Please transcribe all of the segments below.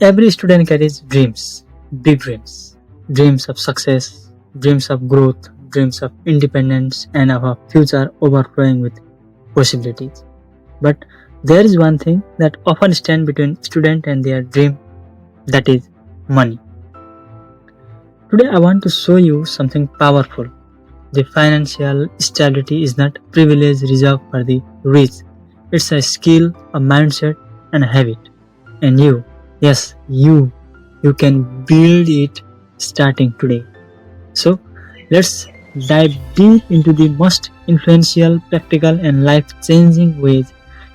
Every student carries dreams, big dreams, dreams of success, dreams of growth, dreams of independence, and of a future overflowing with possibilities. But there is one thing that often stands between student and their dream, that is money. Today I want to show you something powerful. The financial stability is not a privilege reserved for the rich. It's a skill, a mindset, and a habit. And you, yes, you can build it starting today. So let's dive deep into the most influential, practical, and life-changing ways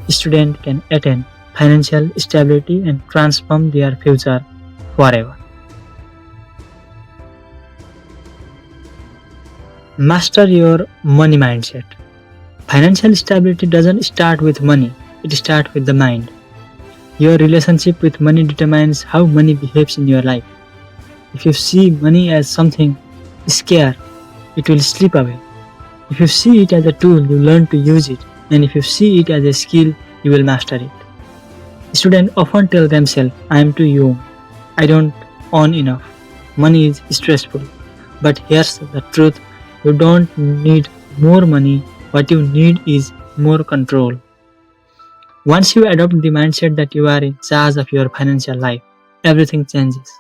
students can attain financial stability and transform their future forever. Master your money mindset. Financial stability doesn't start with money, it starts with the mind. Your relationship with money determines how money behaves in your life. If you see money as something scarce, it will slip away. If you see it as a tool, you learn to use it. And if you see it as a skill, you will master it. Students often tell themselves, I am too young, I don't earn enough, money is stressful. But here's the truth, you don't need more money, what you need is more control. Once you adopt the mindset that you are in charge of your financial life, everything changes.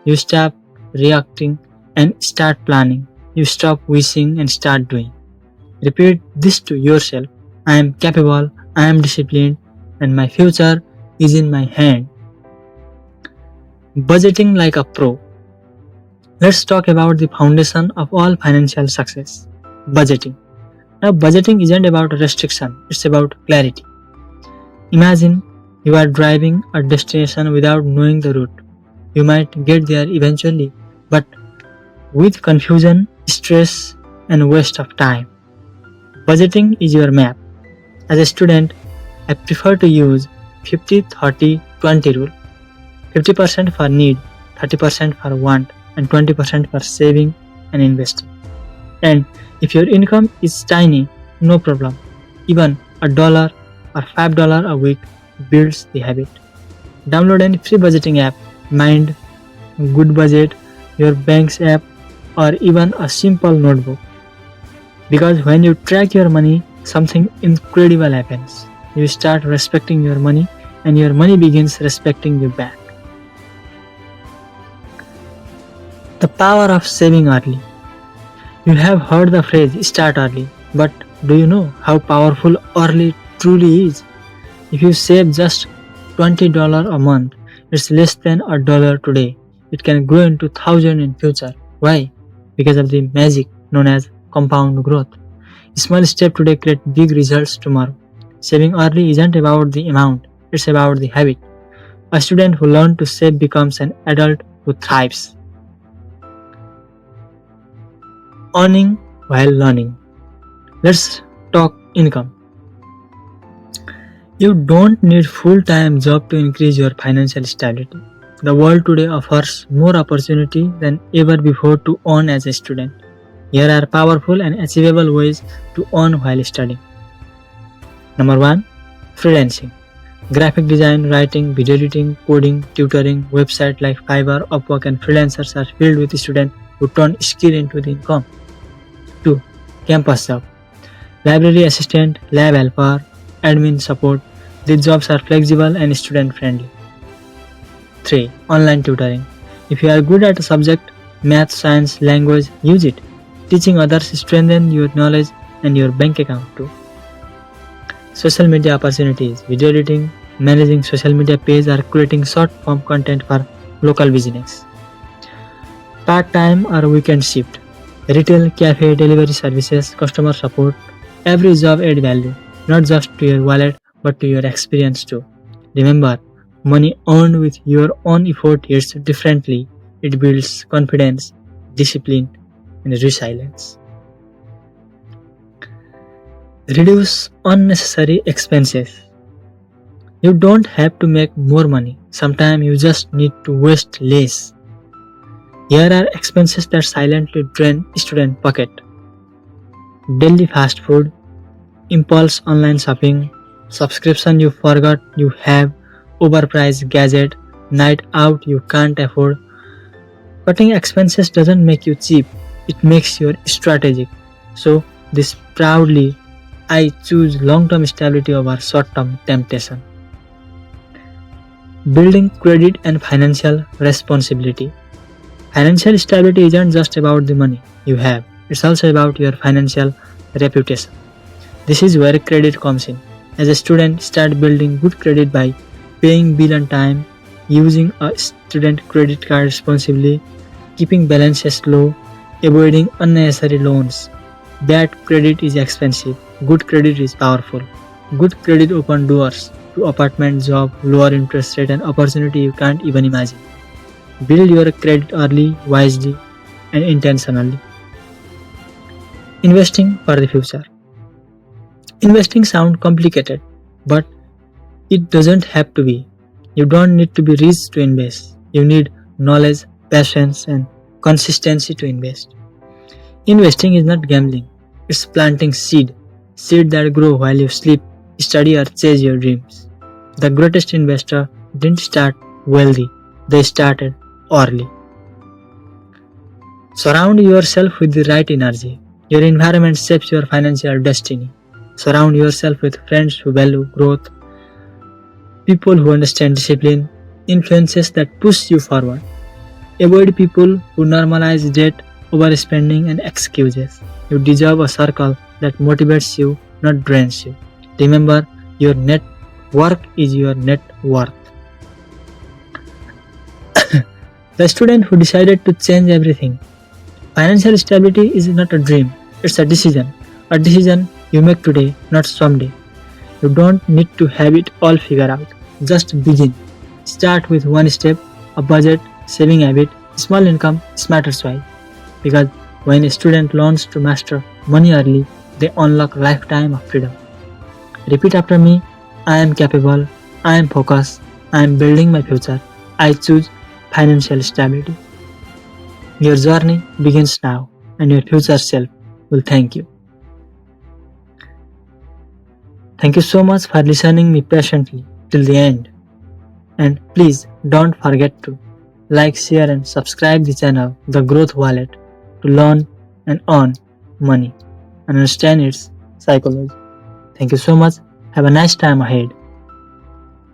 You stop reacting and start planning. You stop wishing and start doing. Repeat this to yourself. I am capable, I am disciplined, and my future is in my hand. Budgeting like a pro. Let's talk about the foundation of all financial success. Budgeting. Now, budgeting isn't about restriction, it's about clarity. Imagine you are driving a destination without knowing the route. You might get there eventually, but with confusion, stress, and waste of time. Budgeting is your map. As a student, I prefer to use 50-30-20 rule. 50% for need, 30% for want, and 20% for saving and investing. And if your income is tiny, no problem. Even $1 or $5 a week builds the habit. Download any free budgeting app, Mind, Good Budget, your bank's app, or even a simple notebook. Because when you track your money, something incredible happens. You start respecting your money, and your money begins respecting you back. The power of saving early. You have heard the phrase start early, but do you know how powerful early truly is? If you save just $20 a month, it's less than $1 today. It can grow into thousands in future. Why? Because of the magic known as compound growth. Small steps today create big results tomorrow. Saving early isn't about the amount, it's about the habit. A student who learns to save becomes an adult who thrives. Earning while learning. Let's talk income. You don't need full-time job to increase your financial stability. The world today offers more opportunity than ever before to earn as a student. Here are powerful and achievable ways to earn while studying. Number 1. Freelancing. Graphic design, writing, video editing, coding, tutoring, websites like Fiverr, Upwork, and freelancers are filled with students who turn skill into the income. 2. Campus job. Library assistant, lab helper, admin support. These jobs are flexible and student friendly. 3. Online tutoring. If you are good at a subject, math, science, language, use it. Teaching others strengthens your knowledge and your bank account too. Social media opportunities. Video editing, managing social media pages, or creating short form content for local business. Part-time or weekend shift. Retail, cafe, delivery services, customer support. Every job adds value, not just to your wallet but to your experience too. Remember, money earned with your own effort hits differently. It builds confidence, discipline, and resilience. Reduce unnecessary expenses. You don't have to make more money. Sometimes you just need to waste less. Here are expenses that silently drain student pocket. Daily fast food, impulse online shopping, subscription you forgot you have, overpriced gadget, night out you can't afford. Cutting expenses doesn't make you cheap, it makes you strategic. So, this proudly, I choose long term stability over short term temptation. Building credit and financial responsibility. Financial stability isn't just about the money you have, it's also about your financial reputation. This is where credit comes in. As a student, start building good credit by paying bill on time, using a student credit card responsibly, keeping balances low, avoiding unnecessary loans. Bad credit is expensive, good credit is powerful. Good credit opens doors to apartment, job, lower interest rate and opportunity you can't even imagine. Build your credit early, wisely and intentionally. Investing for the future. Investing sounds complicated, but it doesn't have to be. You don't need to be rich to invest. You need knowledge, patience, and consistency to invest. Investing is not gambling, it's planting seed that grow while you sleep, study, or chase your dreams. The greatest investor didn't start wealthy, they started early. Surround yourself with the right energy. Your environment shapes your financial destiny. Surround yourself with friends who value growth, people who understand discipline, influences that push you forward. Avoid people who normalize debt, overspending, and excuses. You deserve a circle that motivates you, not drains you. Remember, your net worth is your net worth. The student who decided to change everything. Financial stability is not a dream, it's a decision. A decision you make today, not someday. You don't need to have it all figured out. Just begin. Start with one step, a budget, saving habit, small income, smarter choice. Because when a student learns to master money early, they unlock lifetime of freedom. Repeat after me. I am capable, I am focused, I am building my future. I choose financial stability. Your journey begins now, and your future self will thank you. Thank you so much for listening me patiently till the end. And please don't forget to like, share and subscribe the channel The Growth Wallet to learn and earn money and understand its psychology. Thank you so much. Have a nice time ahead.